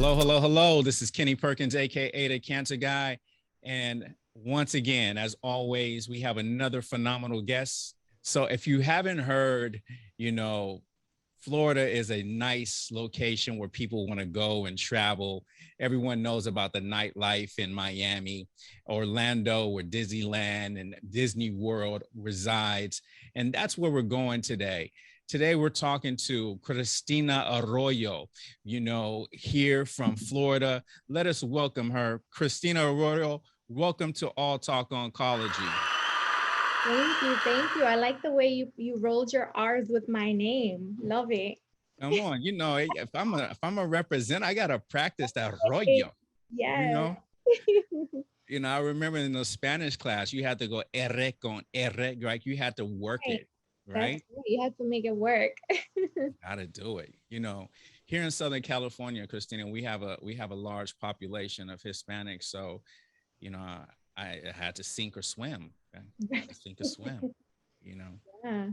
Hello, hello, hello. This is Kenny Perkins, aka the Cancer Guy. And once again, as always, we have another phenomenal guest. So if you haven't heard, you know, Florida is a nice location where people want to go and travel. Everyone knows about the nightlife in Miami, Orlando, where Disneyland and Disney World resides. And that's where we're going today. Today, we're talking to Christina Arroyo, here from Florida. Let us welcome her. Christina Arroyo, welcome to All Talk Oncology. Thank you. Thank you. I like the way you rolled your R's with my name. Love it. Come on, if I'm a represent, I gotta practice that Arroyo. You Yes. know, I remember in the Spanish class, you had to go R con R, right? You had to work Right. it, That's right? right. You have to make it work. Gotta do it. Here in Southern California, Christina, we have a large population of Hispanics, so you know, I had to sink or swim. Okay? To sink or swim. You know. Yeah.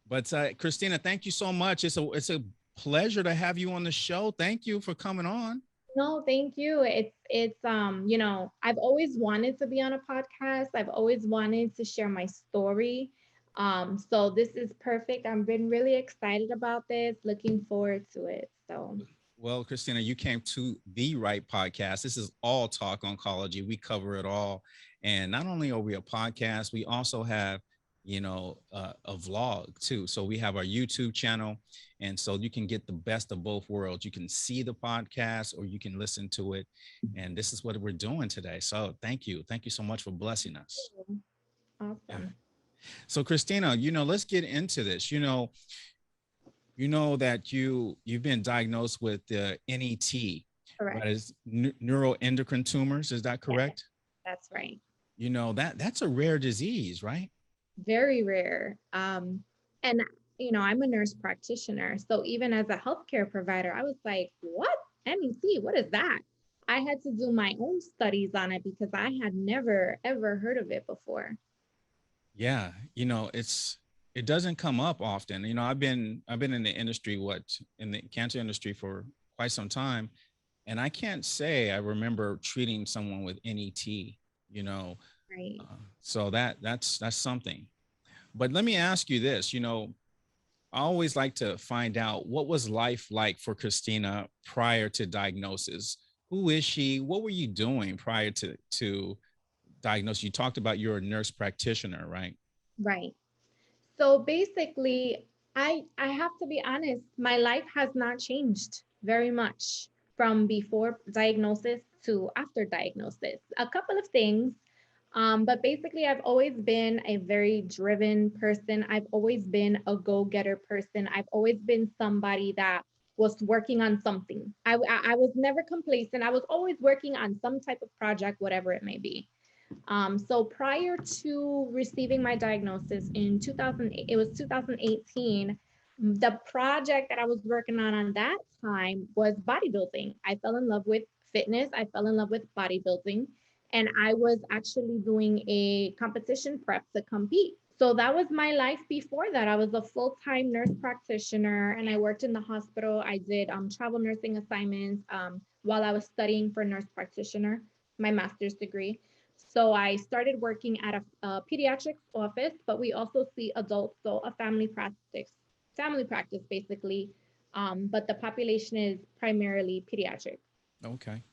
But Christina, thank you so much. It's a pleasure to have you on the show. Thank you for coming on. No, thank you. It's I've always wanted to be on a podcast. I've always wanted to share my story. So this is perfect. I've been really excited about this, looking forward to it. So Well, Christina, you came to the right podcast. This is All Talk Oncology. We cover it all. And not only are we a podcast, we also have, a vlog too. So we have our YouTube channel. And so you can get the best of both worlds. You can see the podcast or you can listen to it. And this is what we're doing today. So thank you. Thank you so much for blessing us. Yeah. awesome. So Christina, let's get into this. That you've been diagnosed with the NET, Correct. right? Is neuroendocrine tumors. Is that Yeah, correct? that's right. That's a rare disease, right? Very rare. And I'm a nurse practitioner. So even as a healthcare provider, I was like, what? NET, what is that? I had to do my own studies on it because I had never ever heard of it before. Yeah, it doesn't come up often. I've been in the industry, in the cancer industry for quite some time, and I can't say I remember treating someone with NET. You know, Right. so that's something. But let me ask you this. I always like to find out what was life like for Christina prior to diagnosis. Who is she? What were you doing prior to diagnosis? You talked about you're a nurse practitioner, right? Right. So basically, I have to be honest, my life has not changed very much from before diagnosis to after diagnosis. A couple of things. But basically, I've always been a very driven person. I've always been a go-getter person. I've always been somebody that was working on something. I was never complacent. I was always working on some type of project, whatever it may be. So prior to receiving my diagnosis in 2008, it was 2018. The project that I was working on that time was bodybuilding. I fell in love with fitness. I fell in love with bodybuilding, and I was actually doing a competition prep to compete. So that was my life before that. I was a full-time nurse practitioner and I worked in the hospital. I did travel nursing assignments while I was studying for nurse practitioner, my master's degree. So I started working at a pediatrics office, but we also see adults, so a family practice basically. But the population is primarily pediatric, Okay.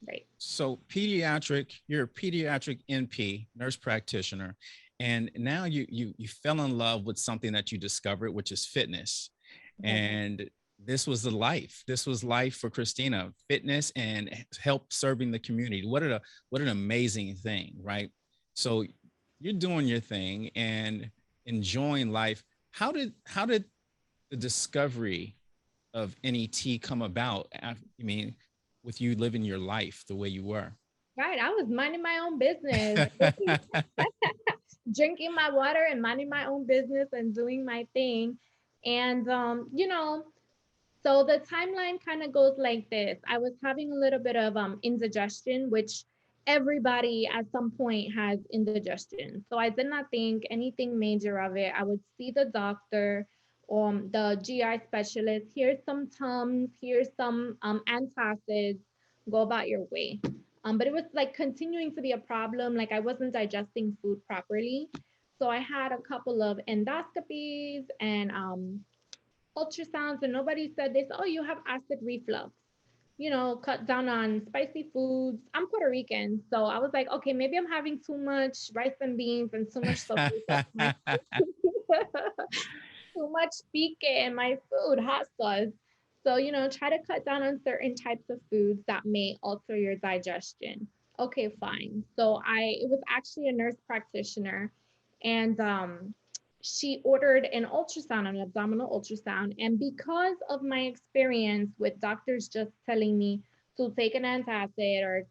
right? So you're a pediatric NP, nurse practitioner, and now you fell in love with something that you discovered, which is fitness. Right. And this was the life. This was life for Christina, fitness and help serving the community. What an amazing thing, right? So you're doing your thing and enjoying life. How did the discovery of NET come about? With you living your life the way you were. Right. I was minding my own business, drinking my water and minding my own business and doing my thing. And, so the timeline kind of goes like this. I was having a little bit of indigestion, which everybody at some point has indigestion. So I did not think anything major of it. I would see the doctor, the GI specialist. Here's some Tums. Here's some antacids. go about your way. But it was like continuing to be a problem. Like I wasn't digesting food properly. So I had a couple of endoscopies and ultrasounds, and nobody said this. Oh, you have acid reflux. Cut down on spicy foods. I'm Puerto Rican, so I was like, okay, maybe I'm having too much rice and beans and too much sofrito in my too much pique in my food, hot sauce. So, try to cut down on certain types of foods that may alter your digestion. Okay, fine. So it was actually a nurse practitioner, and she ordered an ultrasound, an abdominal ultrasound. And because of my experience with doctors just telling me to take an antacid or,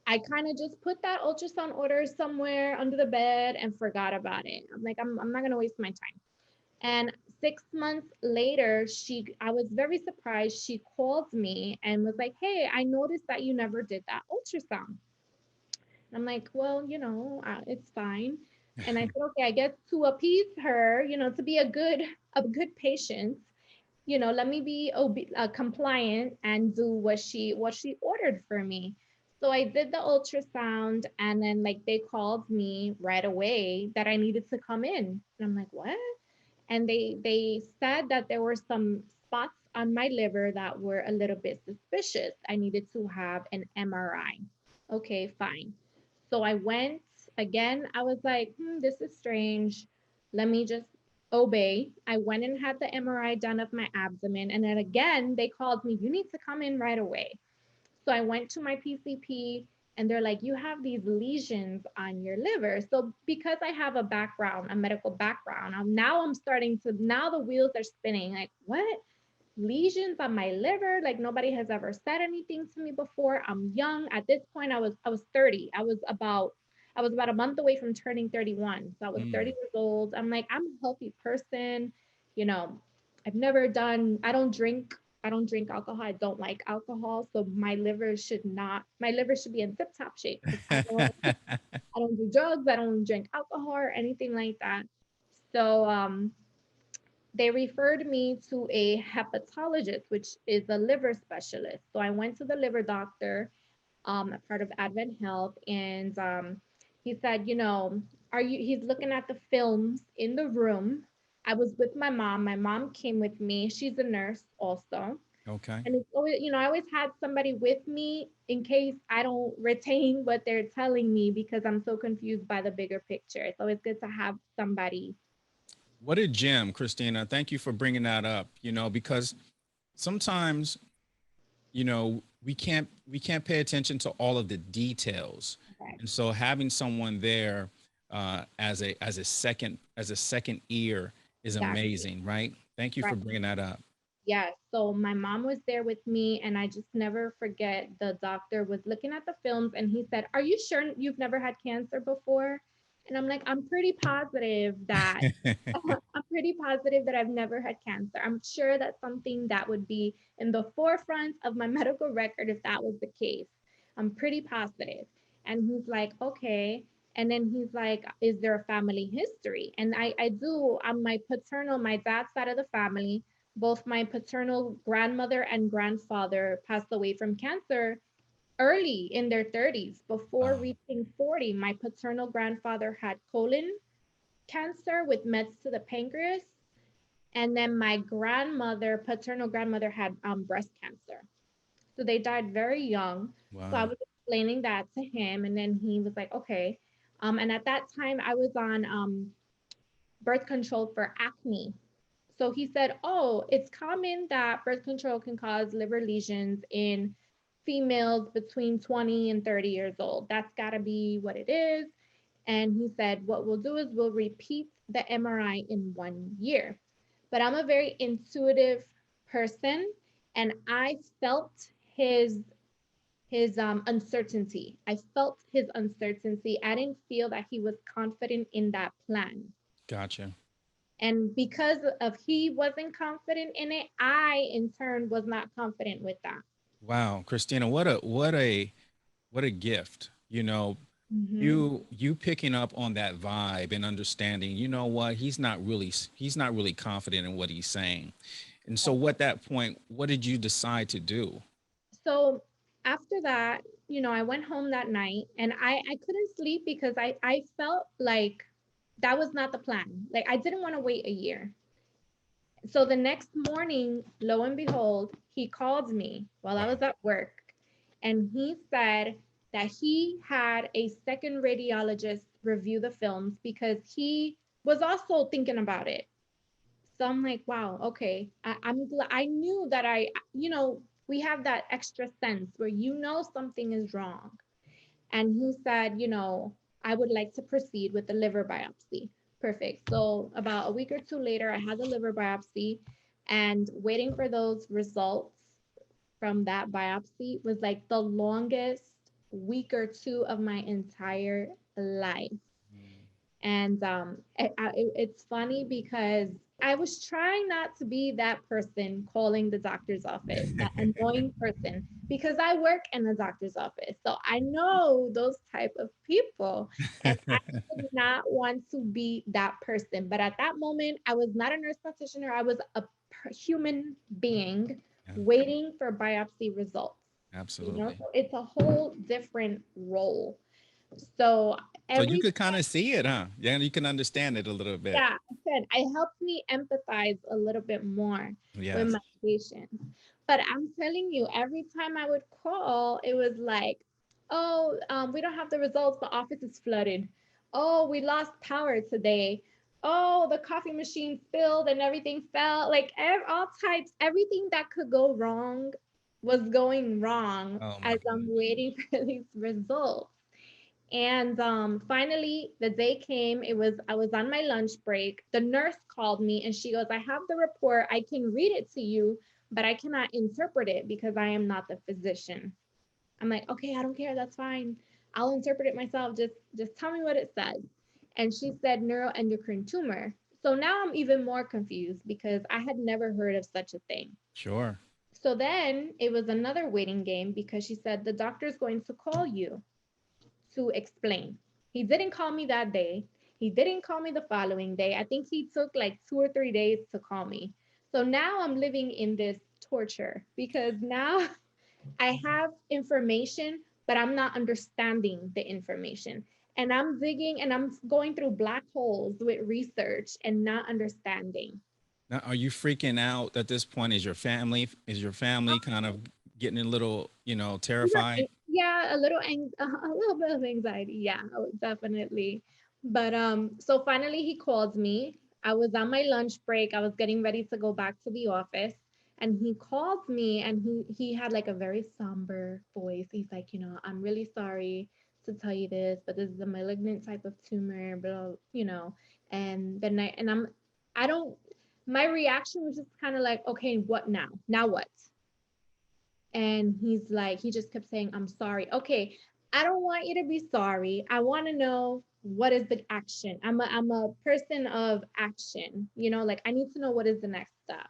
I kind of just put that ultrasound order somewhere under the bed and forgot about it. I'm like, I'm not going to waste my time. And 6 months later, I was very surprised. She called me and was like, "Hey, I noticed that you never did that ultrasound." And I'm like, "Well, it's fine." And I said, "Okay, I guess to appease her, to be a good patient, let me be compliant and do what she ordered for me." So I did the ultrasound, and then like they called me right away that I needed to come in. And I'm like, "What?" And they said that there were some spots on my liver that were a little bit suspicious. I needed to have an MRI. Okay, fine. So I went again. I was like, this is strange. Let me just obey. I went and had the MRI done of my abdomen. And then again, they called me, you need to come in right away. So I went to my PCP, and they're like, you have these lesions on your liver. So because I have a medical background, now I'm starting to, now the wheels are spinning. Like, what? Lesions on my liver? Like nobody has ever said anything to me before. I'm young. At this point, I was 30. I was about a month away from turning 31. So I was 30 Mm. years old. I'm like, I'm a healthy person. You know, I don't drink alcohol. I don't like alcohol. So my liver should be in tip top shape because I don't do drugs. I don't drink alcohol or anything like that. So they referred me to a hepatologist, which is a liver specialist. So I went to the liver doctor, a part of Advent Health, and he said, he's looking at the films in the room. I was with my mom. My mom came with me. She's a nurse also. Okay. And it's always, I always had somebody with me in case I don't retain what they're telling me because I'm so confused by the bigger picture. It's always good to have somebody. What a gem, Christina. Thank you for bringing that up, because sometimes, we can't pay attention to all of the details. Okay. And so having someone there as a second ear is Exactly. amazing, right? Thank you for Right. bringing that up. Yes. So my mom was there with me, and I just never forget the doctor was looking at the films, and he said, "Are you sure you've never had cancer before?" And I'm like, "I'm pretty positive that I'm pretty positive that I've never had cancer. I'm sure that's something that would be in the forefront of my medical record if that was the case. I'm pretty positive." And he's like, "Okay." And then he's like, "Is there a family history?" And I do, on my dad's side of the family, both my paternal grandmother and grandfather passed away from cancer early in their 30s. Before Wow. reaching 40, my paternal grandfather had colon cancer with mets to the pancreas. And then my paternal grandmother, had breast cancer. So they died very young. So I Wow. was explaining that to him. And then he was like, okay. And at that time, I was on birth control for acne. So he said, "Oh, it's common that birth control can cause liver lesions in females between 20 and 30 years old. That's got to be what it is." And he said, "What we'll do is we'll repeat the MRI in 1 year." But I'm a very intuitive person, and I felt his uncertainty. I felt his uncertainty. I didn't feel that he was confident in that plan. Gotcha. And because of he wasn't confident in it, I in turn was not confident with that. Wow, Christina, what a gift. Hmm. You picking up on that vibe and understanding, what, he's not really confident in what he's saying. And so what did you decide to do? So after that, I went home that night and I couldn't sleep because I felt like that was not the plan. Like I didn't want to wait a year. So the next morning, lo and behold, he called me while I Wow. was at work and he said that he had a second radiologist review the films because he was also thinking about it. So I'm like, wow, okay. I knew that we have that extra sense where something is wrong. And he said, I would like to proceed with the liver biopsy. Perfect. So about a week or two later, I had the liver biopsy and waiting for those results from that biopsy was like the longest week or two of my entire life. Mm. And it's funny because I was trying not to be that person calling the doctor's office, that annoying person, because I work in the doctor's office. So I know those type of people. And I did not want to be that person. But at that moment, I was not a nurse practitioner. I was a human being Yeah, waiting for biopsy results. absolutely. So it's a whole different role. So So you every could kind of see it, huh? Yeah, you can understand it a little bit. Yeah, I said it helped me empathize a little bit more with Yes. my patients. But I'm telling you, every time I would call, it was like, oh, we don't have the results. The office is flooded. Oh, we lost power today. Oh, the coffee machine spilled and everything fell. Like all types, everything that could go wrong was going wrong Oh my as I'm goodness. waiting for these results. And finally, the day came. I was on my lunch break. The nurse called me and she goes, "I have the report. I can read it to you, but I cannot interpret it because I am not the physician." I'm like, "Okay, I don't care. That's fine. I'll interpret it myself. Just tell me what it says." And she said neuroendocrine tumor. So now I'm even more confused because I had never heard of such a thing. Sure. So then it was another waiting game because she said the doctor's going to call you to explain. He didn't call me that day. He didn't call me the following day. I think he took like 2 or 3 days to call me. So now I'm living in this torture because now I have information, but I'm not understanding the information. And I'm digging and I'm going through black holes with research and not understanding. Now, are you freaking out at this point? Is your family kind of getting a little, terrified? Yeah, a little a little bit of anxiety. Yeah, definitely. But so finally he called me. I was on my lunch break. I was getting ready to go back to the office, and he called me, and he had like a very somber voice. He's like, "I'm really sorry to tell you this, but this is a malignant type of tumor, blah. And then I don't. My reaction was just kind of like, okay, what now? Now what? And he just kept saying, "I'm sorry." Okay, I don't want you to be sorry. I want to know what is the action. I'm a person of action, like I need to know what is the next step.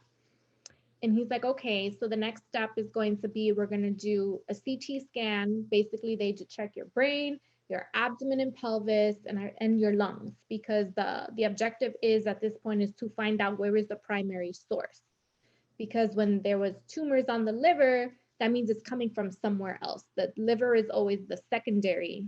And he's like, okay, so the next step is going to be we're going to do a CT scan. Basically, they check your brain, your abdomen and pelvis, and your lungs, because the objective is at this point is to find out where is the primary source, because when there was tumors on the liver, that means it's coming from somewhere else. The liver is always the secondary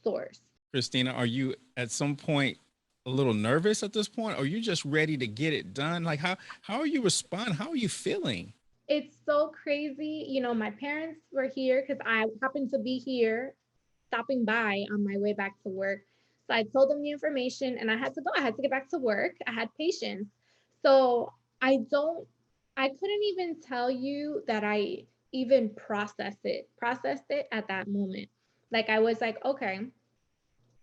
source. Christina, are you at some point a little nervous at this point? Or are you just ready to get it done? Like how are you responding? How are you feeling? It's so crazy. My parents were here because I happened to be here stopping by on my way back to work. So I told them the information and I had to go. I had to get back to work. I had patients. So I couldn't even tell you that I even processed it at that moment. Like I was like, okay,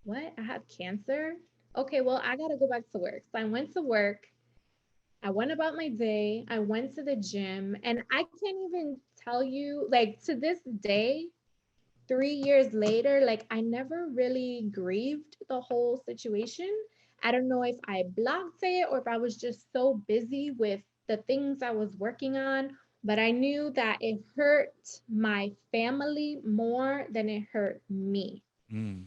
what? I have cancer? Okay, well, I got to go back to work. So I went to work. I went about my day. I went to the gym and I can't even tell you, like, to this day, 3 years later, like I never really grieved the whole situation. I don't know if I blocked it or if I was just so busy with the things I was working on, but I knew that it hurt my family more than it hurt me. Mm.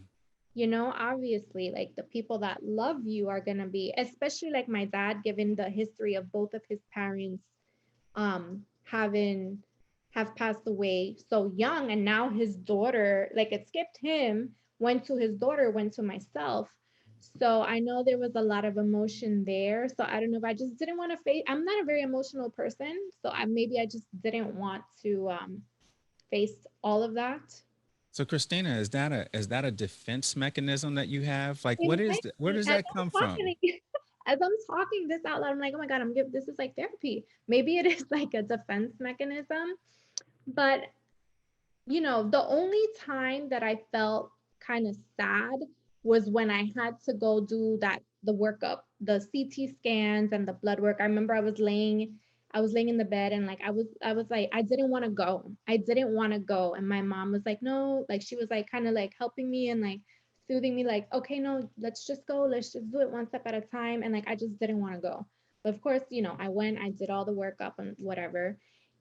Obviously, like the people that love you are going to be, especially like my dad, given the history of both of his parents having have passed away so young, and now his daughter, like it skipped him, went to his daughter, went to myself. So I know there was a lot of emotion there. So I don't know if I just didn't want to face. I'm not a very emotional person, so I just didn't want to face all of that. So Christina, is that a defense mechanism that you have? Like It what might is that? Where be, does as that come I'm from? talking, as I'm talking this out loud, I'm like, oh my God, this is like therapy. Maybe it is like a defense mechanism, but the only time that I felt kind of sad was when I had to go do the workup, the CT scans and the blood work. I remember I was laying in the bed, and like I was like, I didn't want to go. I didn't want to go. And my mom was like, no, like she was like kind of like helping me and like soothing me, like, okay, no, let's just go. Let's just do it one step at a time. And like I just didn't want to go. But of course, I went, I did all the workup and whatever.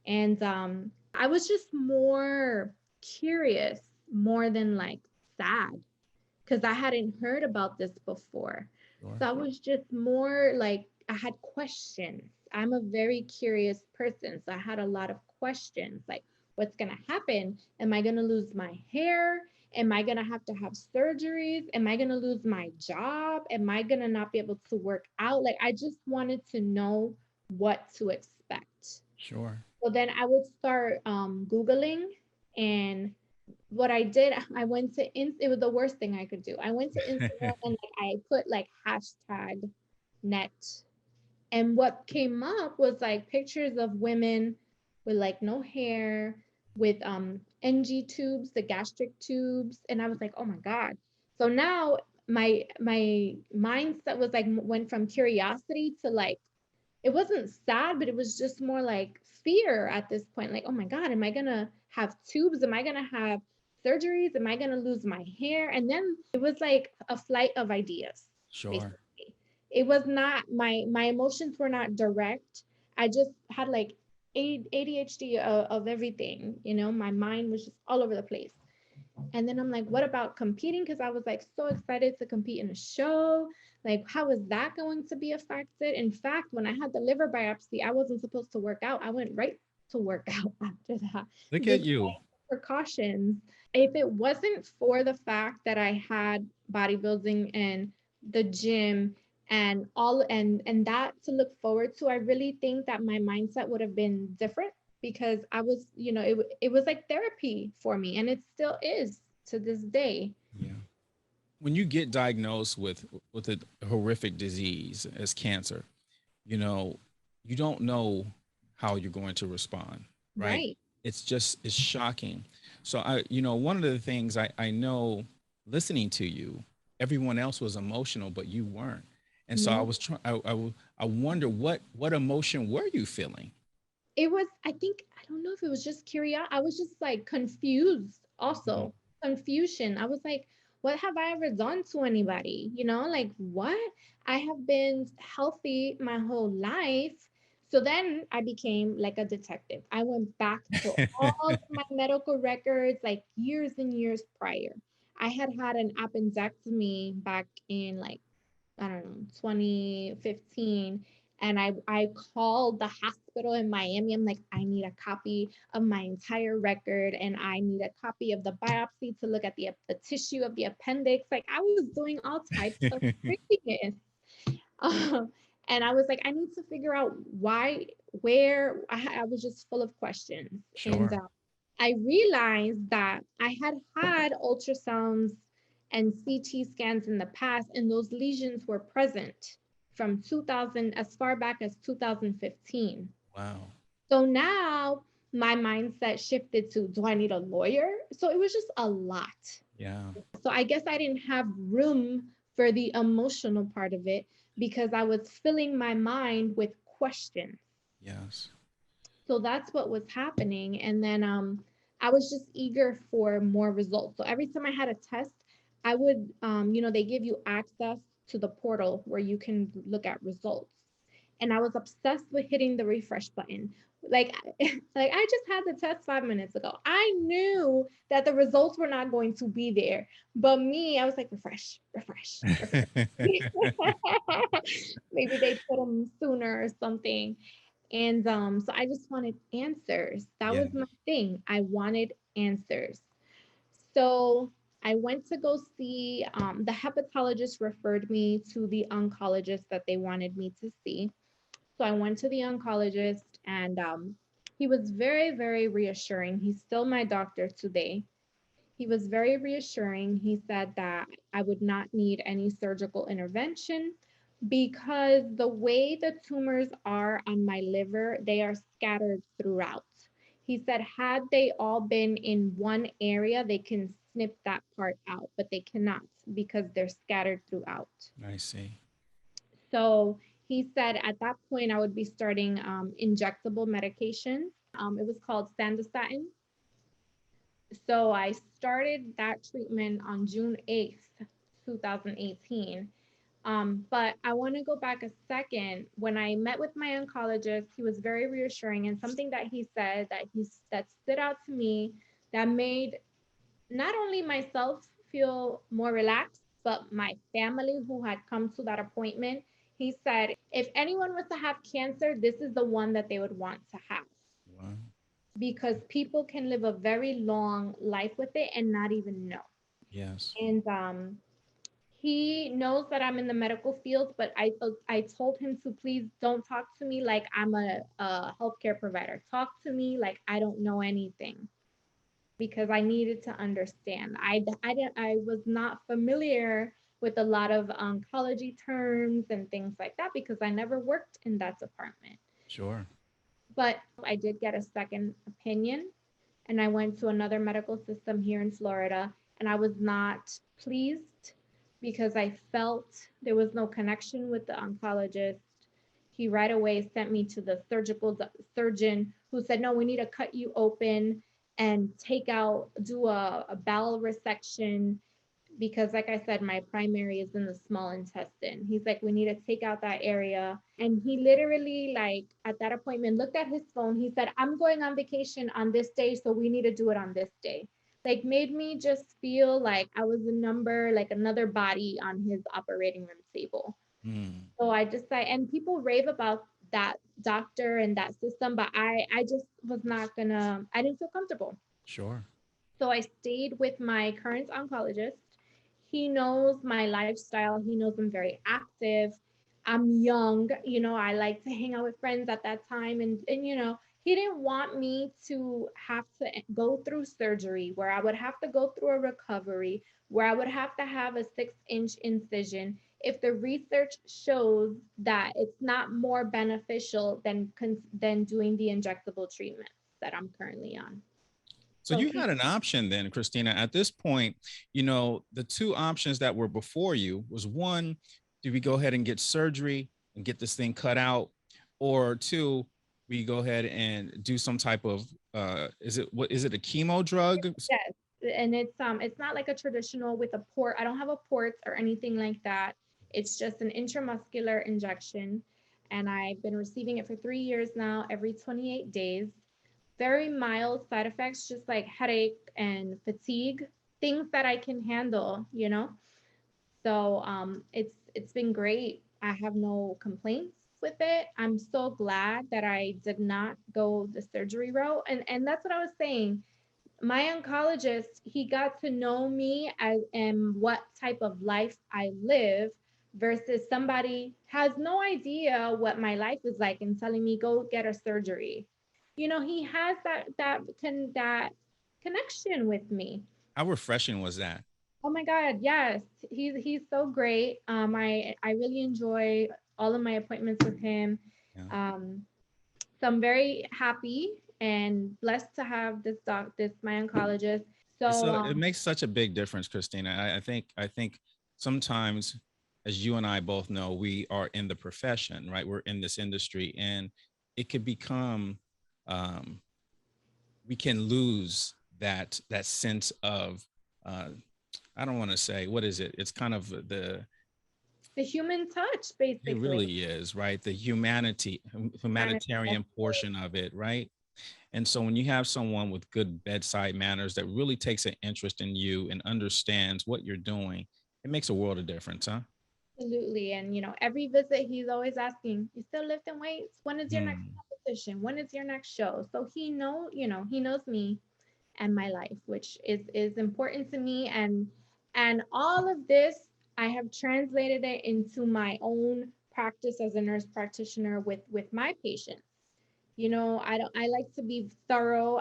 And I was just more curious more than like sad because I hadn't heard about this before. Sure. So I was just more like, I had questions. I'm a very curious person. So I had a lot of questions like, what's going to happen? Am I going to lose my hair? Am I going to have surgeries? Am I going to lose my job? Am I going to not be able to work out? Like, I just wanted to know what to expect. Sure. So then I would start Googling, and what I did, I went to it was the worst thing I could do. I went to Instagram and like I put like hashtag N.E.T. And what came up was like pictures of women with like no hair, with NG tubes, the gastric tubes. And I was like, oh my God. So now my mindset was like went from curiosity to like it wasn't sad, but it was just more like fear at this point. Like, oh my God, am I gonna have tubes? Am I gonna have surgeries? Am I gonna lose my hair? And then it was like a flight of ideas, Sure. basically. It was not my emotions were not direct. I just had like ADHD of everything. My mind was just all over the place. And then I'm like, what about competing? Because I was like so excited to compete in a show. Like, how is that going to be affected? In fact, when I had the liver biopsy, I wasn't supposed to work out. I went right to work out after that, Look at despite you. the precautions. If it wasn't for the fact that I had bodybuilding and the gym and all and that to look forward to, I really think that my mindset would have been different because I was, it was like therapy for me, and it still is to this day. Yeah. When you get diagnosed with a horrific disease as cancer, you know, you don't know how you're going to respond, right? Right. It's shocking. So one of the things I know listening to you, everyone else was emotional, but you weren't. And so I No, was trying, I wonder what emotion were you feeling? it was, I think, I don't know if it was just curiosity. I was just like confused Mhm. also. Confusion. I was like, what have I ever done to anybody? Like what? I have been healthy my whole life. So then I became like a detective. I went back to all of my medical records like years and years prior. I had an appendectomy back in like I don't know, 2015. And I called the hospital in Miami. I'm like, I need a copy of my entire record, and I need a copy of the biopsy to look at the tissue of the appendix. Like I was doing all types of craziness. Um, and I was like, I need to figure out why, where I was just full of questions. And Sure. I realized that I had ultrasounds and CT scans in the past, and those lesions were present from 2000 as far back as 2015. Wow. So now my mindset shifted to, do I need a lawyer? So it was just a lot. Yeah. So I guess I didn't have room for the emotional part of it because I was filling my mind with questions. Yes. So that's what was happening. And then I was just eager for more results. So every time I had a test, I would, they give you access to the portal where you can look at results. And I was obsessed with hitting the refresh button. Like, like I just had the test 5 minutes ago. I knew that the results were not going to be there. But me, I was like, refresh, refresh, refresh. Maybe they put them sooner or something. And so I just wanted answers. That Yeah. was my thing. I wanted answers. So I went to go see, the hepatologist referred me to the oncologist that they wanted me to see. So I went to the oncologist, and he was very, very reassuring. He's still my doctor today. He was very reassuring. He said that I would not need any surgical intervention because the way the tumors are on my liver, they are scattered throughout. He said, had they all been in one area, they can snip that part out, but they cannot because they're scattered throughout. I see. So he said at that point, I would be starting injectable medication. It was called Sandostatin. So I started that treatment on June 8th, 2018. But I want to go back a second. When I met with my oncologist, he was very reassuring, and something that he said that stood out to me, that made not only myself feel more relaxed, but my family who had come to that appointment. He said, if anyone was to have cancer, this is the one that they would want to have, Wow. because people can live a very long life with it and not even know. Yes. And he knows that I'm in the medical field, but I told him to please don't talk to me like I'm a healthcare provider. Talk to me like I don't know anything, because I needed to understand. I was not familiar with a lot of oncology terms and things like that because I never worked in that department. Sure. But I did get a second opinion, and I went to another medical system here in Florida, and I was not pleased because I felt there was no connection with the oncologist. He right away sent me to the surgeon who said, no, we need to cut you open and do a bowel resection, because like I said, my primary is in the small intestine. He's like, we need to take out that area. And he literally, like, at that appointment, looked at his phone. He said, I'm going on vacation on this day, so we need to do it on this day. Like, made me just feel like I was a number, like another body on his operating room table. Mm, So I just say, and people rave about that doctor and that system, but I just was not gonna, I didn't feel comfortable. sure. So I stayed with my current oncologist. He knows my lifestyle. He knows I'm very active. I'm young. I like to hang out with friends at that time. And he didn't want me to have to go through surgery where I would have to go through a recovery, where I would have to have a 6-inch incision if the research shows that it's not more beneficial than doing the injectable treatments that I'm currently on. So So you he had an option then, Christina. At this point, the two options that were before you was one, do we go ahead and get surgery and get this thing cut out? Or two, we go ahead and do some type of is it a chemo drug? Yes, and it's not like a traditional with a port. I don't have a port or anything like that. It's just an intramuscular injection, and I've been receiving it for 3 years now, every 28 days. Very mild side effects, just like headache and fatigue, things that I can handle. So it's been great. I have no complaints with it. I'm so glad that I did not go the surgery route, and that's what I was saying. My oncologist, he got to know me as and what type of life I live, versus somebody has no idea what my life is like and telling me go get a surgery. He has that connection with me. How refreshing was that? Oh my God, yes. He's so great. I really enjoy all of my appointments with him. Yeah. Um, so I'm very happy and blessed to have this my oncologist. So It makes such a big difference, Christina. I think sometimes, as you and I both know, we are in the profession, right? We're in this industry, and it could become um, we can lose that sense of uh, I don't want to say what is it. It's kind of the human touch, it basically. really is, right? The And humanitarian portion of it, right? And so when you have someone with good bedside manners that really takes an interest in you and understands what you're doing, it makes a world of difference, huh? absolutely. And every visit he's always asking, "You still lifting weights? When is your next Hmm. audition? When is your next show? So he knows me and my life, which is important to me. And all of this, I have translated it into my own practice as a nurse practitioner with my patients. I like to be thorough.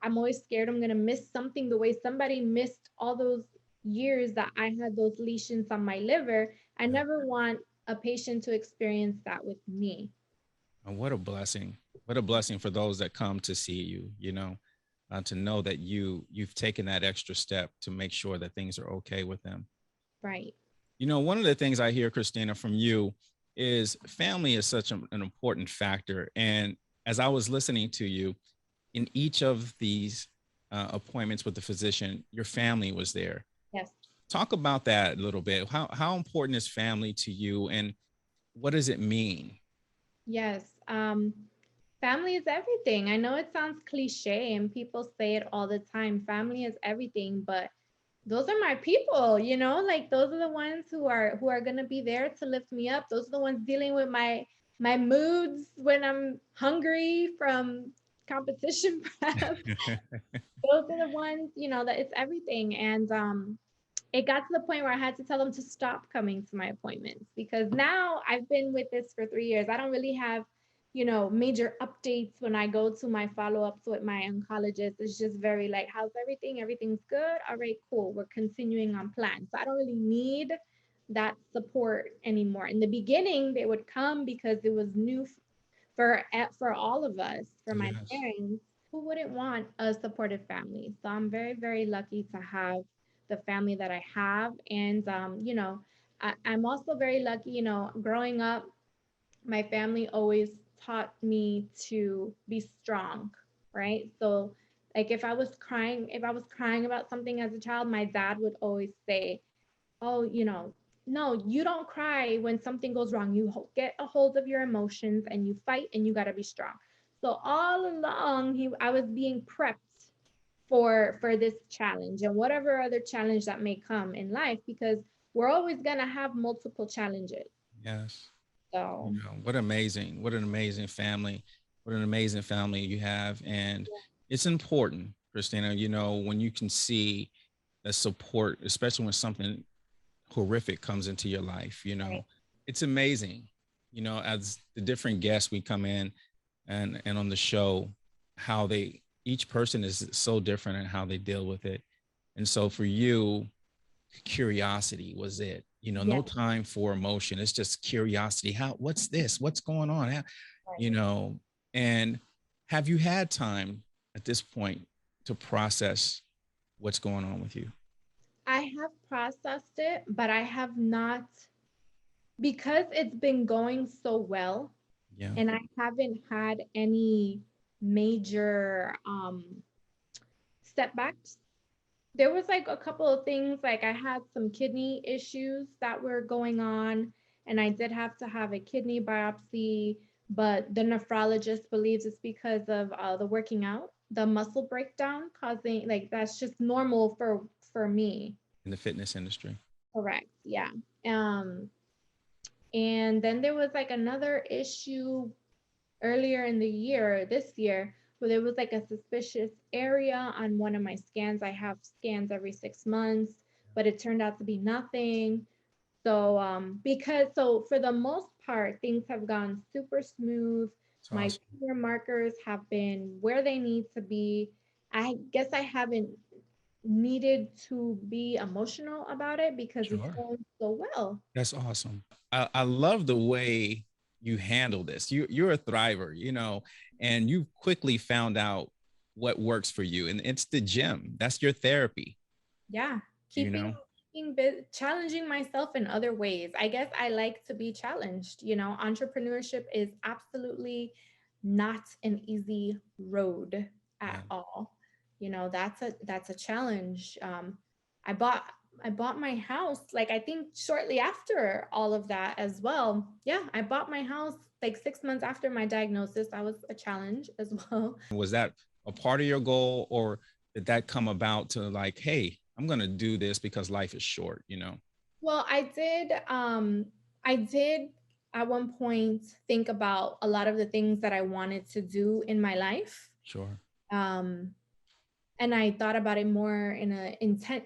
I'm always scared I'm gonna miss something the way somebody missed all those years that I had those lesions on my liver. I never want a patient to experience that with me. And what a blessing. What a blessing for those that come to see you, to know that you've taken that extra step to make sure that things are okay with them. Right. One of the things I hear, Christina, from you is family is such an important factor. And as I was listening to you, in each of these appointments with the physician, your family was there. Yes. Talk about that a little bit. How important is family to you, and what does it mean? Yes. Family is everything. I know it sounds cliche and people say it all the time. Family is everything, but those are my people, like those are the ones who are going to be there to lift me up. Those are the ones dealing with my moods when I'm hungry from competition prep. Those are the ones, that it's everything. And it got to the point where I had to tell them to stop coming to my appointments because now I've been with this for 3 years. I don't really have, major updates when I go to my follow-ups with my oncologist. It's just very like, how's everything? Everything's good. All right, cool. We're continuing on plan. So I don't really need that support anymore. In the beginning, they would come because it was new for all of us, for my Yes. parents. Who wouldn't want a supportive family? So I'm very, very lucky to have the family that I have. And, I'm also very lucky, growing up, my family always taught me to be strong, right? So, like if I was crying about something as a child, my dad would always say, oh, no, you don't cry when something goes wrong. You get a hold of your emotions and you fight and you got to be strong. So all along, I was being prepped for this challenge and whatever other challenge that may come in life, because we're always going to have multiple challenges. Yes. So What an amazing family. What an amazing family you have. And it's important, Christina, when you can see the support, especially when something horrific comes into your life, right. it's amazing, as the different guests we come in and on the show, how each person is so different and how they deal with it. And so for you, curiosity was it, Yeah. no time for emotion. It's just curiosity. What's this? What's going on? Right. You know, and have you had time at this point to process what's going on with you? I have processed it, but I have not, because it's been going so well Yeah. and I haven't had any major setbacks. There was like a couple of things, like I had some kidney issues that were going on, and I did have to have a kidney biopsy, but the nephrologist believes it's because of the working out, the muscle breakdown causing, like that's just normal for me. In the fitness industry. Correct. Yeah. Um, and then there was like another issue earlier in the year, this year, where there was like a suspicious area on one of my scans. I have scans every 6 months, but it turned out to be nothing. So, for the most part, things have gone super smooth. It's My awesome. tumor markers have been where they need to be. I guess I haven't needed to be emotional about it because it's Sure. going so well. That's awesome. I love the way you handle this. You're a thriver, and you quickly found out what works for you. And it's the gym. That's your therapy, Yeah, you know? challenging myself in other ways. I guess I like to be challenged. Entrepreneurship is absolutely not an easy road at Yeah. all. That's a challenge. I bought I bought my house, like I think shortly after all of that as well. Yeah, I bought my house like 6 months after my diagnosis. That was a challenge as well. Was that a part of your goal, or did that come about to like, hey, I'm going to do this because life is short? Well, I did at one point think about a lot of the things that I wanted to do in my life. Sure. Um, and I thought about it more in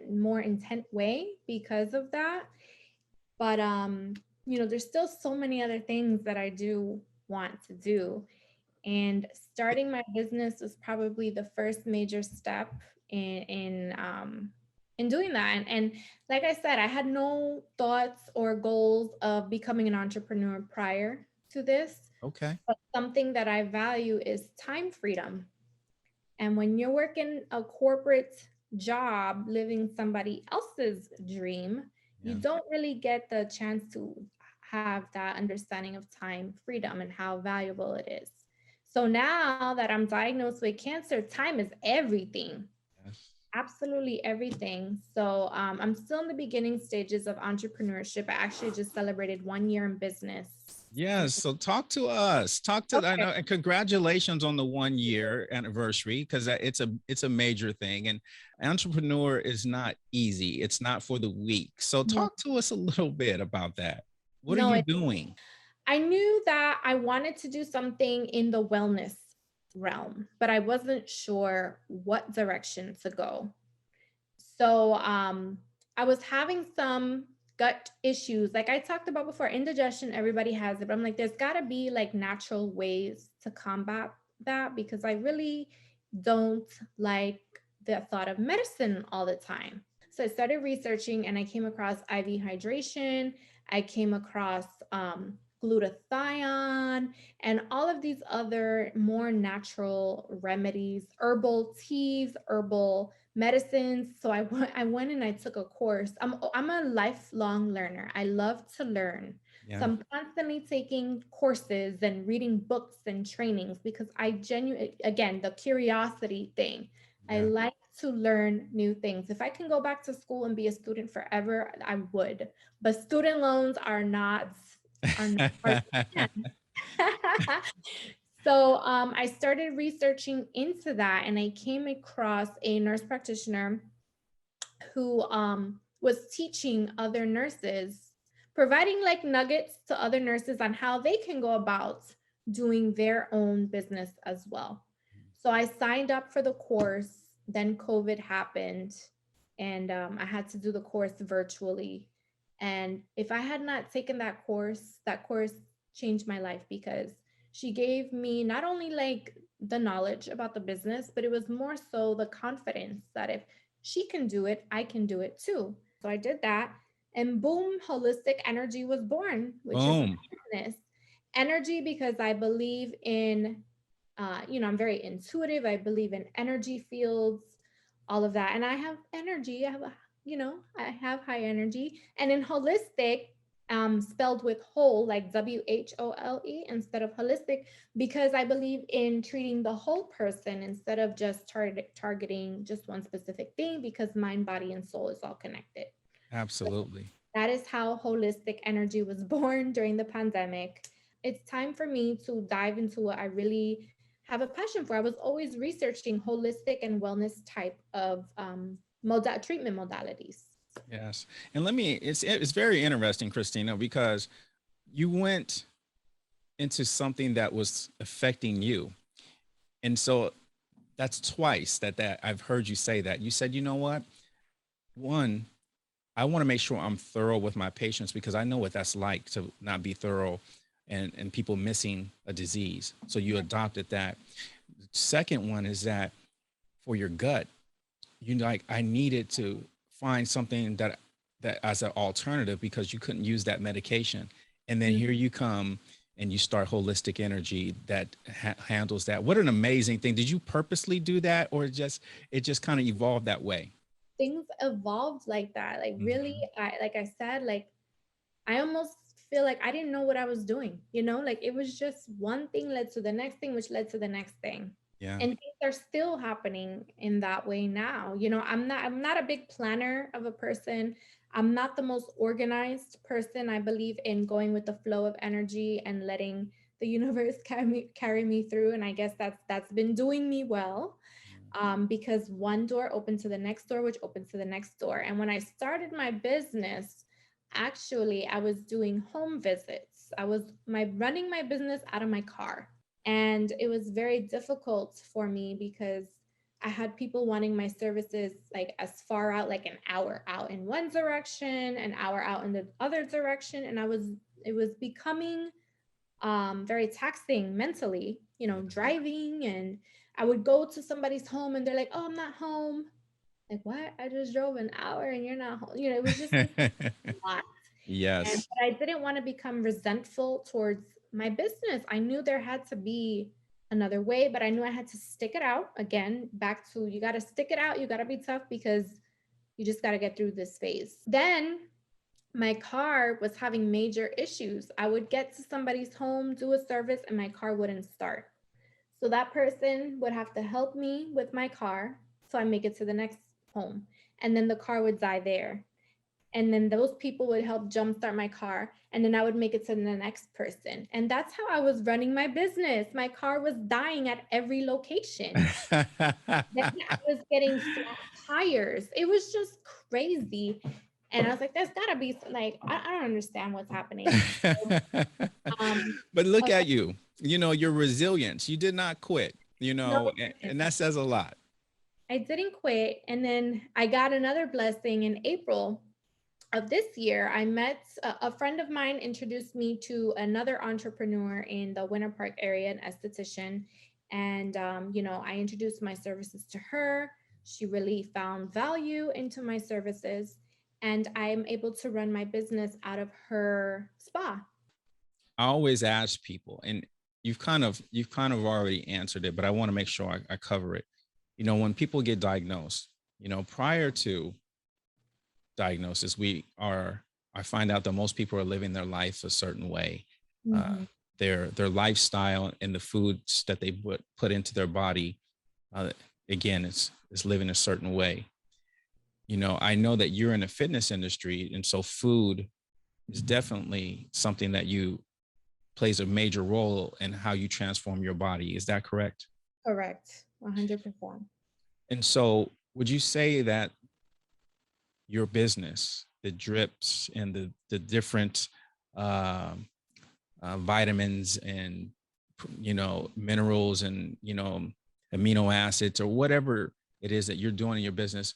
more intent way because of that. But there's still so many other things that I do want to do. And starting my business was probably the first major step in doing that. And like I said, I had no thoughts or goals of becoming an entrepreneur prior to this. Okay. But something that I value is time freedom. And when you're working a corporate job, living somebody else's dream, you Yeah. don't really get the chance to have that understanding of time freedom and how valuable it is. So now that I'm diagnosed with cancer, time is everything. Yes. Absolutely everything. So I'm still in the beginning stages of entrepreneurship. I actually just celebrated 1 year in business. Yes. So talk to us. Talk to I Okay. know, and congratulations on the 1 year anniversary, because it's a major thing. And entrepreneur is not easy. It's not for the weak. So No, talk to us a little bit about that. What are no, you doing? I knew that I wanted to do something in the wellness realm, but I wasn't sure what direction to go. So I was having some gut issues. Like I talked about before, indigestion, everybody has it, but I'm like, there's got to be like natural ways to combat that because I really don't like the thought of medicine all the time. So I started researching and I came across IV hydration. I came across glutathione and all of these other more natural remedies, herbal teas, herbal medicines. So I went and I took a course. I'm a lifelong learner. I love to learn. So Yeah. I'm constantly taking courses and reading books and trainings because I genuinely, again, the curiosity thing. I Yeah. like to learn new things. If I can go back to school and be a student forever, I would. But student loans are not our plan. So I started researching into that, and I came across a nurse practitioner who was teaching other nurses, providing like nuggets to other nurses on how they can go about doing their own business as well. So I signed up for the course. Then COVID happened, and I had to do the course virtually. And if I had not taken that course changed my life because she gave me not only like the knowledge about the business, but it was more so the confidence that if she can do it, I can do it too. So I did that. And boom, holistic energy was born, which is my Boom. business. Energy, because I believe in, I'm very intuitive. I believe in energy fields, all of that. And I have energy. I have high energy. And in holistic, spelled with whole, like WHOLE instead of holistic, because I believe in treating the whole person instead of just targeting just one specific thing, because mind, body, and soul is all connected. So Absolutely. that is how holistic energy was born during the pandemic. It's time for me to dive into what I really have a passion for. I was always researching holistic and wellness type of treatment modalities. Yes. And it's very interesting, Christina, because you went into something that was affecting you. And so that's twice that I've heard you say that. You said, you know what? One, I want to make sure I'm thorough with my patients because I know what that's like to not be thorough and people missing a disease. So you adopted that. Second one is that for your gut, like I needed to find something that as an alternative because you couldn't use that medication. And then Mm. here you come and you start holistic energy that handles that. What an amazing thing. Did you purposely do that or it just kind of evolved that way? Things evolved like that. Like really, Mhm. like I said, like I almost feel like I didn't know what I was doing, like it was just one thing led to the next thing, which led to the next thing. Yeah. And things are still happening in that way now. I'm not a big planner of a person. I'm not the most organized person. I believe in going with the flow of energy and letting the universe carry me through. And I guess that's been doing me well, because one door opened to the next door, which opens to the next door. And when I started my business, actually, I was doing home visits. I was running my business out of my car. And it was very difficult for me because I had people wanting my services like as far out, like an hour out in one direction, an hour out in the other direction. And it was becoming very taxing mentally, you know, driving. And I would go to somebody's home and they're like, oh, I'm not home. Like, what? I just drove an hour and you're not home. You know, it was just a lot. And Yes. but I didn't want to become resentful towards my business. I knew there had to be another way, but I knew I had to stick it out. Again, back to you got to stick it out. You got to be tough because you just got to get through this phase. Then my car was having major issues. I would get to somebody's home, do a service, and my car wouldn't start. So that person would have to help me with my car so I make it to the next home. And then the car would die there. And then those people would help jumpstart my car. And then I would make it to the next person. And that's how I was running my business. My car was dying at every location. Then I was getting flat tires. It was just crazy. And I was like, there's gotta be like, I don't understand what's happening. But look Okay, at you, you know, your resilience. You did not quit, you no, know, and that says a lot. I didn't quit. And then I got another blessing in April of this year. I met a friend of mine introduced me to another entrepreneur in the Winter Park area, an esthetician. And, you know, I introduced my services to her. She really found value into my services. And I'm able to run my business out of her spa. I always ask people, and you've kind of already answered it, but I want to make sure I cover it. You know, when people get diagnosed, you know, prior to diagnosis, I find out that most people are living their life a certain way. Uh, Mhm. their lifestyle and the foods that they put into their body, uh, again, it's living a certain way. You know, I know that you're in the fitness industry, and so food is definitely something that you plays a major role in how you transform your body. Is that correct? Correct. 100%. And so, would you say that your business, the drips and the different um, vitamins and you know minerals and you know amino acids or whatever it is that you're doing in your business,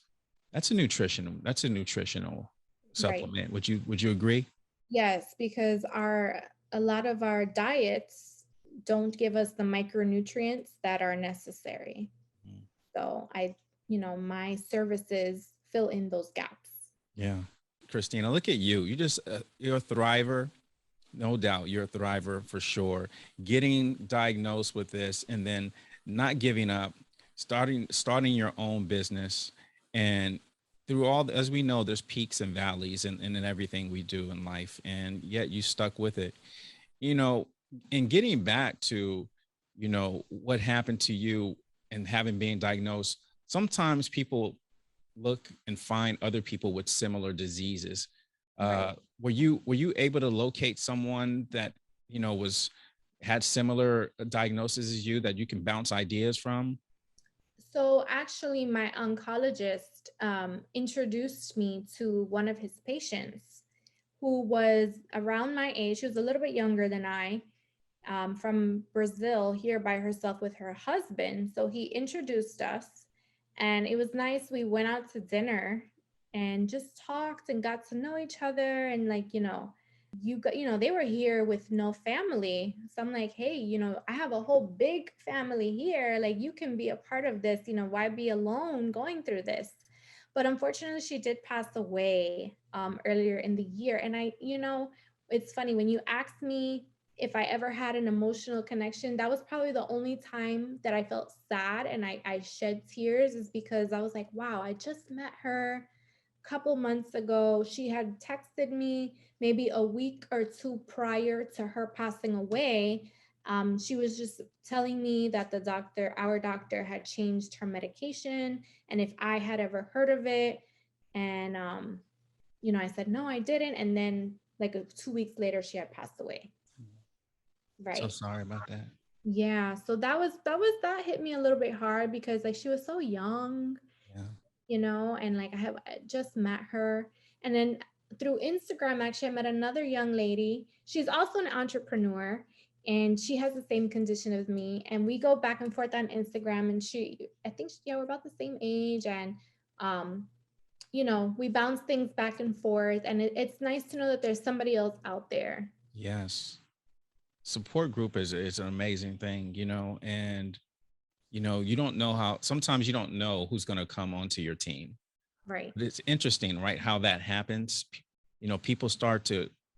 that's a nutritional Right. supplement. Would you agree? Yes, because a lot of our diets don't give us the micronutrients that are necessary. Mm. So you know, my services fill in those gaps. Yeah. Christina, look at you. You're a thriver. No doubt you're a thriver for sure. Getting diagnosed with this and then not giving up, starting your own business. And through as we know, there's peaks and valleys in everything we do in life. And yet you stuck with it. You know, and getting back to, you know, what happened to you and having been diagnosed, sometimes people look and find other people with similar diseases. Right. Were you able to locate someone that you know was had similar diagnoses as you that you can bounce ideas from? So actually, my oncologist introduced me to one of his patients who was around my age. She was a little bit younger than I, from Brazil, here by herself with her husband. So he introduced us, and it was nice. We went out to dinner and just talked and got to know each other. And like, you know, they were here with no family. So I'm like, hey, you know, I have a whole big family here. Like, you can be a part of this. You know, why be alone going through this? But unfortunately, she did pass away earlier in the year. And you know, it's funny when you asked me if I ever had an emotional connection, that was probably the only time that I felt sad and I shed tears, is because I was like, wow, I just met her a couple months ago. She had texted me maybe a week or two prior to her passing away. She was just telling me that our doctor had changed her medication and if I had ever heard of it. And, you know, I said, no, I didn't. And then like 2 weeks later, she had passed away. So Right. sorry about that. Yeah. So that hit me a little bit hard because like she was so young, Yeah. you know, and like I just met her. And then through Instagram, actually, I met another young lady. She's also an entrepreneur, and she has the same condition as me. And we go back and forth on Instagram. And I think, yeah, we're about the same age. And, um, we bounce things back and forth. And it's nice to know that there's somebody else out there. Yes. Support group is an amazing thing, and you don't know how, sometimes you don't know who's going to come onto your team. Right. But it's interesting, right? How that happens. People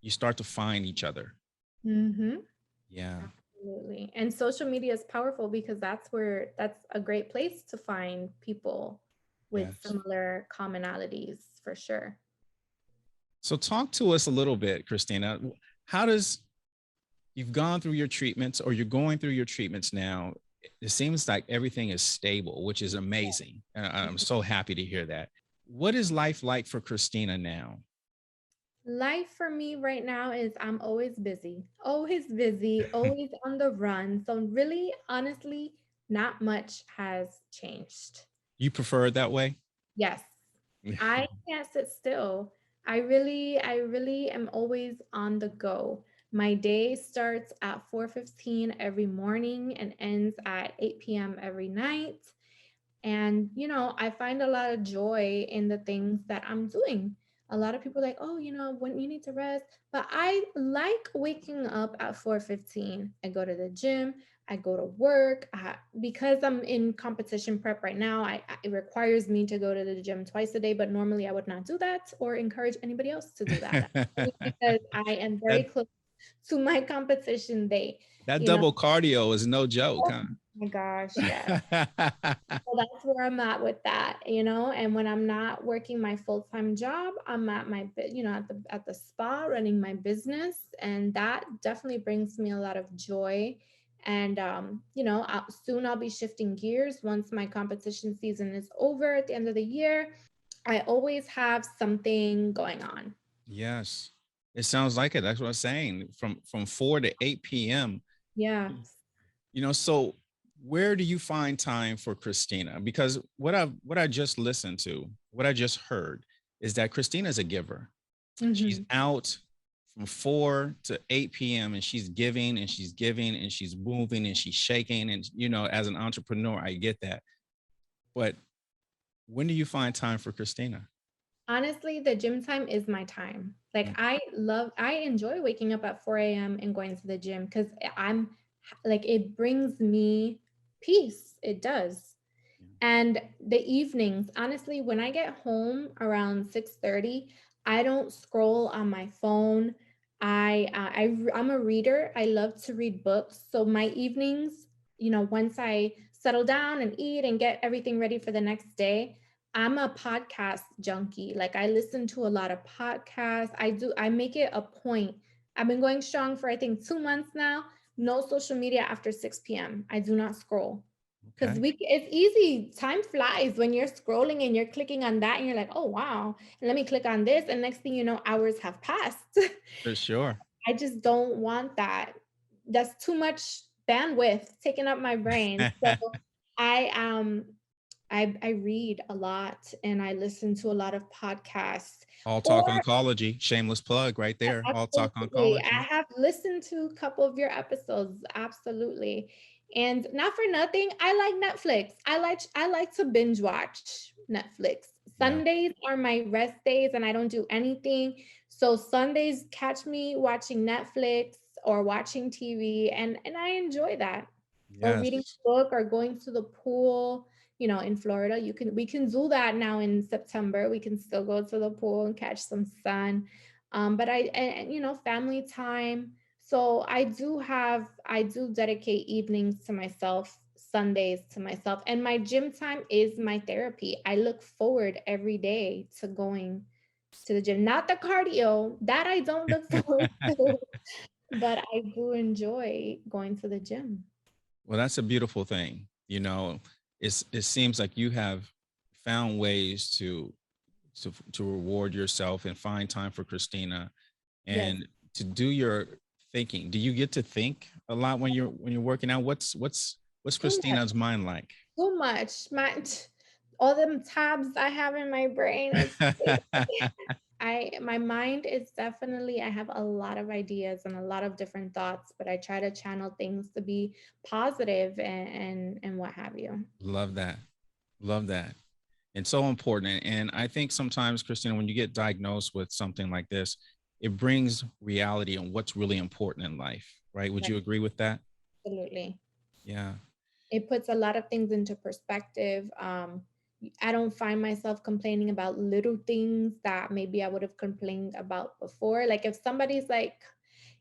you start to find each other. Mm-hmm. Yeah. Absolutely. And social media is powerful because that's a great place to find people with Yes. similar commonalities, for sure. So talk to us a little bit, Christina. How does You've gone through your treatments, or you're going through your treatments now? It seems like everything is stable, which is amazing. And I'm so happy to hear that. What is life like for Christina now? Life for me right now is I'm always busy, always on the run. So really, honestly, not much has changed. You prefer it that way? Yes, I can't sit still. I really am always on the go. My day starts at 4:15 every morning and ends at 8 p.m. every night. And, I find a lot of joy in the things that I'm doing. A lot of people are like, oh, when you need to rest. But I like waking up at 4:15. I go to the gym. I go to work. Because I'm in competition prep right now, it requires me to go to the gym twice a day. But normally I would not do that or encourage anybody else to do that. Because I am very that, close to my competition day. that double cardio is no joke, Oh huh? my gosh, yes. So that's where I'm at with that, and when I'm not working my full-time job, I'm at at the spa running my business, and that definitely brings me a lot of joy. And soon I'll be shifting gears once my competition season is over at the end of the year. I always have something going on. Yes. It sounds like it. That's what I'm saying. From 4 to 8 p.m. Yeah. So where do you find time for Christina? Because what I just listened to, what I just heard is that Christina's a giver. She's Mm-hmm. out from 4 to 8 p.m. and she's giving and she's giving and she's moving and she's shaking. And, as an entrepreneur, I get that. But when do you find time for Christina? Honestly, the gym time is my time. Like I enjoy waking up at 4 a.m. and going to the gym because I'm like, it brings me peace. It does. And the evenings, honestly, when I get home around 6:30, I don't scroll on my phone. I'm a reader. I love to read books. So my evenings, once I settle down and eat and get everything ready for the next day, I'm a podcast junkie. Like I listen to a lot of podcasts. I make it a point. I've been going strong for I think 2 months now. No social media after 6 p.m. I do not scroll. Because Okay. it's easy. Time flies when you're scrolling and you're clicking on that and you're like, oh wow. And let me click on this. And next thing you know, hours have passed. For sure. I just don't want that. That's too much bandwidth taking up my brain. So I I read a lot and I listen to a lot of podcasts. All Or Talk Oncology, shameless plug right there. All Talk absolutely, I Oncology. have listened to a couple of your episodes, absolutely. And not for nothing, I like Netflix. I like to binge watch Netflix. Yeah. Sundays are my rest days and I don't do anything. So Sundays catch me watching Netflix or watching TV, and I enjoy that. Or reading Yes. a book or going to the pool. In Florida, we can do that now in September. We can still go to the pool and catch some sun. But family time. So I do dedicate evenings to myself, Sundays to myself, and my gym time is my therapy. I look forward every day to going to the gym. Not the cardio that I don't look forward to, but I do enjoy going to the gym. Well, that's a beautiful thing. It seems like you have found ways to reward yourself and find time for Christina Yes. and to do your thinking. Do you get to think a lot when you're working out? What's Too much. Christina's mind like? Too much. All them tabs I have in my brain is crazy. My mind is definitely, I have a lot of ideas and a lot of different thoughts, but I try to channel things to be positive and what have you. Love that. Love that. It's so important. And I think sometimes, Christina, when you get diagnosed with something like this, it brings reality on what's really important in life, right? Would Right. you agree with that? Absolutely. Yeah. It puts a lot of things into perspective. I don't find myself complaining about little things that maybe I would have complained about before. Like if somebody's like,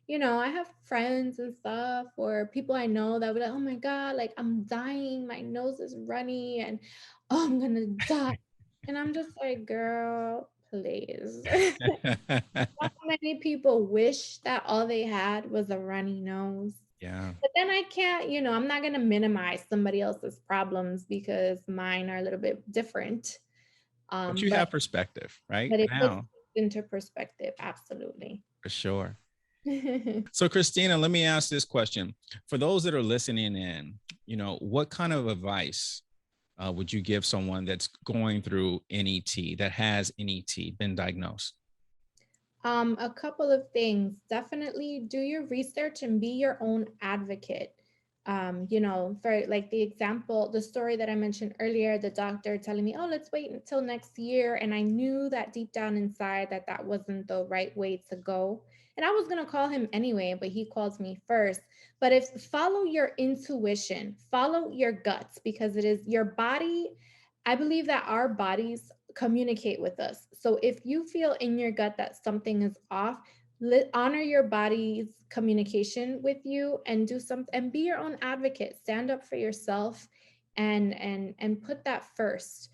I have friends and stuff or people I know that would be like, oh my God, like I'm dying, my nose is runny, and oh, I'm gonna die. And I'm just like, girl, please. How many people wish that all they had was a runny nose? Yeah. But then I can't, I'm not gonna minimize somebody else's problems because mine are a little bit different. But you But have perspective, right? it puts Now, into perspective, absolutely. for sure. So, Christina, let me ask this question. For those that are listening in, what kind of advice would you give someone that's going through NET, that has NET, been diagnosed? A couple of things. Definitely do your research and be your own advocate. For like the example, the story that I mentioned earlier, the doctor telling me, oh, let's wait until next year. And I knew that deep down inside that that wasn't the right way to go. And I was going to call him anyway, but he calls me first. But if follow your intuition, follow your guts, because it is your body. I believe that our bodies communicate with us. So if you feel in your gut that something is off, honor your body's communication with you and do something and be your own advocate. Stand up for yourself and put that first.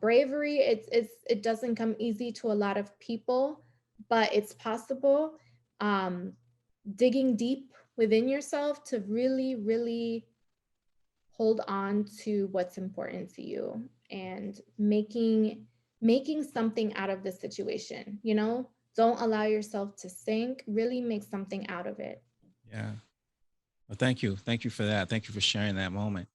Bravery, it doesn't come easy to a lot of people, but it's possible. Um, Digging deep within yourself to really, really hold on to what's important to you and making something out of the situation. Don't allow yourself to sink, really make something out of it. Yeah. Well, thank you. Thank you for that. Thank you for sharing that moment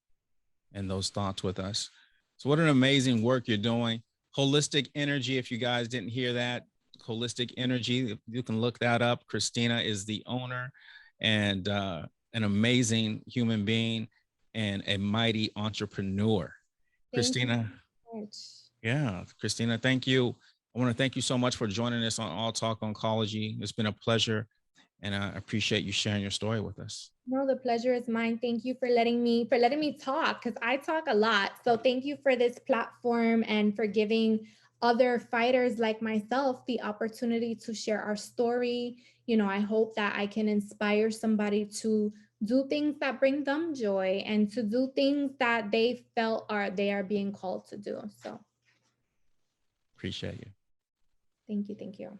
and those thoughts with us. So, what an amazing work you're doing. Holistic Energy, if you guys didn't hear that, Holistic Energy, you can look that up. Christina is the owner and an amazing human being and a mighty entrepreneur. Thank you Christina, so much. yeah, Christina, thank you. I want to thank you so much for joining us on All Talk Oncology. It's been a pleasure, and I appreciate you sharing your story with us. No, the pleasure is mine. Thank you for letting me talk, because I talk a lot. So thank you for this platform and for giving other fighters like myself the opportunity to share our story. I hope that I can inspire somebody to do things that bring them joy and to do things that they are being called to do. So Appreciate you. thank you. Thank you.